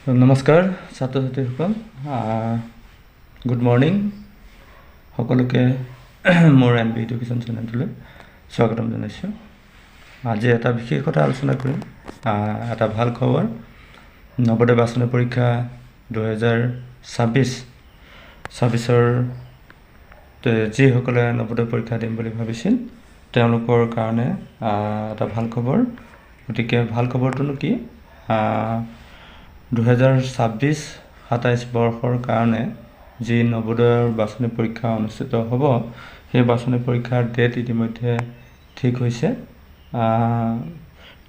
নমস্কাৰ ছাত্ৰ ছাত্ৰীসকল, গুড মৰ্ণিং। সকলোকে মোৰ এম বি এডুকেশ্যন চেনেলটোলৈ স্বাগতম জনাইছোঁ। আজি এটা বিশেষ কথা আলোচনা কৰিম। এটা ভাল খবৰ, নৱোদয় বাছনি পৰীক্ষা 2026-ৰ যিসকলে নৱোদয় পৰীক্ষা দিম বুলি ভাবিছিল তেওঁলোকৰ কাৰণে এটা ভাল খবৰ। গতিকে ভাল খবৰটোনো কি? 2026-27 বৰ্ষৰ কাৰণে যি নৱোদয়ৰ বাছনি পৰীক্ষা অনুষ্ঠিত হ'ব, সেই বাছনি পৰীক্ষাৰ ডেট ইতিমধ্যে ঠিক হৈছে।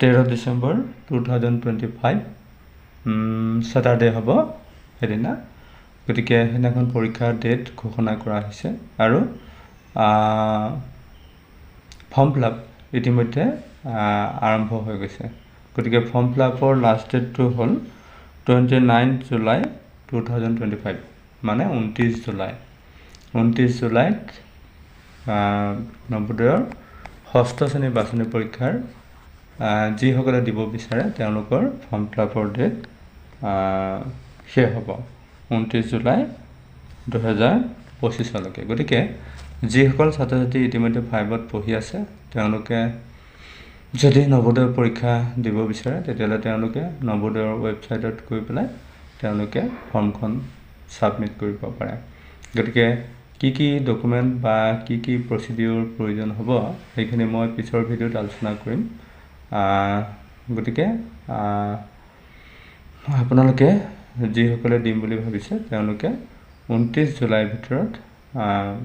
13 ডিচেম্বৰ 2025 ছেটাৰডে হ'ব সেইদিনা। গতিকে সেইদিনাখন পৰীক্ষাৰ ডেট ঘোষণা কৰা হৈছে আৰু ফৰ্ম ফিল আপ ইতিমধ্যে আৰম্ভ হৈ গৈছে। গতিকে ফৰ্ম ফিল আপৰ লাষ্ট ডেটটো হ'ল 29 জুলাই 2025, মানে 29 জুলাই। 29 জুলাইত নৱোদয়ৰ ষষ্ঠ শ্ৰেণীৰ বাছনি পৰীক্ষাৰ যিসকলে দিব বিচাৰে তেওঁলোকৰ ফৰ্ম ফিল আপৰ ডেট শেষ হ'ব 29 জুলাই 2025লৈকে। গতিকে যিসকল ছাত্ৰ ছাত্ৰী ইতিমধ্যে 5ত পঢ়ি আছে তেওঁলোকে যদি নৱোদয় পৰীক্ষা দিব বিচাৰে তেতিয়াহ'লে তেওঁলোকে নৱোদয়ৰ ৱেবছাইটত গৈ পেলাই তেওঁলোকে ফৰ্মখন ছাবমিট কৰিব পাৰে। গতিকে কি ডকুমেণ্ট বা কি প্ৰচিডিউৰ প্ৰয়োজন হ'ব সেইখিনি মই পিছৰ ভিডিঅ'ত আলোচনা কৰিম। গতিকে আপোনালোকে যিসকলে দিম বুলি ভাবিছে তেওঁলোকে 29 জুলাইৰ ভিতৰত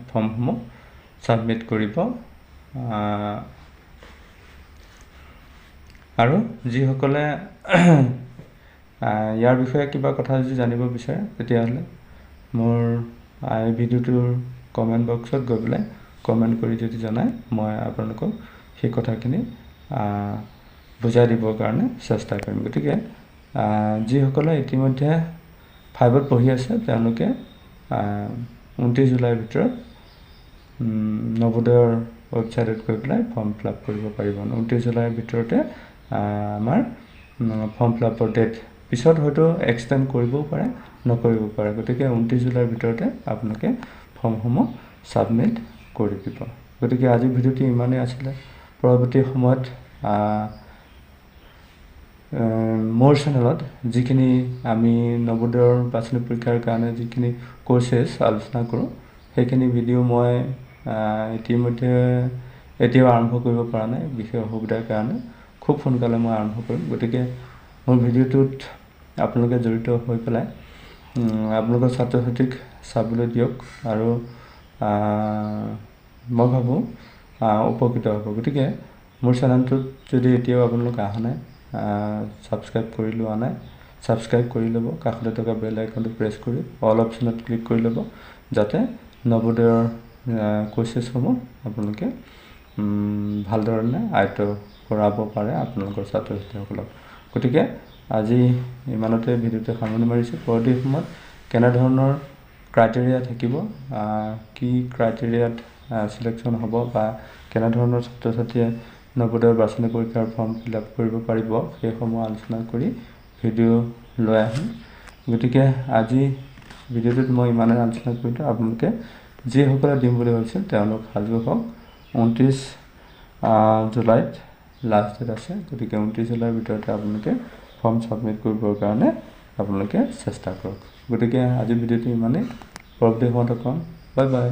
ফৰ্মসমূহ ছাবমিট কৰিব। আৰু যিসকলে ইয়াৰ বিষয়ে কিবা কথা যদি জানিব বিচাৰে তেতিয়াহ'লে মোৰ এই ভিডিঅ'টোৰ কমেণ্ট বক্সত গৈ পেলাই কমেণ্ট কৰি যদি জনায় মই আপোনালোকক সেই কথাখিনি বুজাই দিবৰ কাৰণে চেষ্টা কৰিম। গতিকে যিসকলে ইতিমধ্যে 5ত পঢ়ি আছে তেওঁলোকে 29 জুলাইৰ ভিতৰত নৱোদয়ৰ ৱেবছাইটত গৈ পেলাই ফৰ্ম ফিল আপ কৰিব পাৰিব। 29 জুলাইৰ ভিতৰতে আমাৰ ফৰ্ম ফিল আপৰ ডেট পিছত হয়তো এক্সটেণ্ড কৰিবও পাৰে, নকৰিবও পাৰে। গতিকে 29 জুলাইৰ ভিতৰতে আপোনালোকে ফৰ্মসমূহ ছাবমিট কৰি দিব। গতিকে আজিৰ ভিডিঅ'টো ইমানেই আছিলে। পৰৱৰ্তী সময়ত মোৰ চেনেলত যিখিনি আমি নৱোদয়ৰ বাছনি পৰীক্ষাৰ কাৰণে যিখিনি কোৰ্চেছ আলোচনা কৰোঁ সেইখিনি ভিডিঅ' মই ইতিমধ্যে এতিয়াও আৰম্ভ কৰিব পৰা নাই, বিশেষ অসুবিধাৰ কাৰণে। খুব সোনকালে মই আৰম্ভ কৰিম। গতিকে মোৰ ভিডিঅ'টোত আপোনালোকে জড়িত হৈ পেলাই আপোনালোকৰ ছাত্ৰ ছাত্ৰীক চাবলৈ দিয়ক আৰু মই ভাবোঁ উপকৃত হ'ব। গতিকে মোৰ চেনেলটোত যদি এতিয়াও আপোনালোক অহা নাই, ছাবস্ক্ৰাইব কৰি লোৱা নাই, ছাবস্ক্ৰাইব কৰি ল'ব। কাষতে থকা বেল আইকনটো প্ৰেছ কৰি অল অপশ্যনত ক্লিক কৰি ল'ব যাতে নৱোদয়ৰ কোৰ্চেছসমূহ আপোনালোকে ভালধৰণে আয়ত্ব কৰাব পাৰে আপোনালোকৰ ছাত্ৰ ছাত্ৰীসকলক। গতিকে আজি ইমানতে ভিডিঅ'টো সামৰণি মাৰিছোঁ। পৰৱৰ্তী সময়ত কেনেধৰণৰ ক্ৰাইটেৰিয়া থাকিব, কি ক্ৰাইটেৰিয়াত চিলেকশ্যন হ'ব বা কেনেধৰণৰ ছাত্ৰ ছাত্ৰীয়ে নৱোদয়ৰ বাছনি পৰীক্ষাৰ ফৰ্ম ফিল আপ কৰিব পাৰিব সেইসমূহ আলোচনা কৰি ভিডিঅ' লৈ আহিম। গতিকে আজি ভিডিঅ'টোত মই ইমানেই আলোচনা কৰিলোঁ। আপোনালোকে যিসকলে দিম বুলি ভাবিছিল তেওঁলোক সাজু হওক। 29 জুলাইত লাষ্ট ডেট আছে। গতিকে 29 জুলাইৰ ভিতৰতে আপোনালোকে ফৰ্ম ছাবমিট কৰিবৰ কাৰণে আপোনালোকে চেষ্টা কৰক। গতিকে আজিৰ ভিডিঅ'টো ইমানেই। পৰৱৰ্তী সময়ত কম। Bye bye.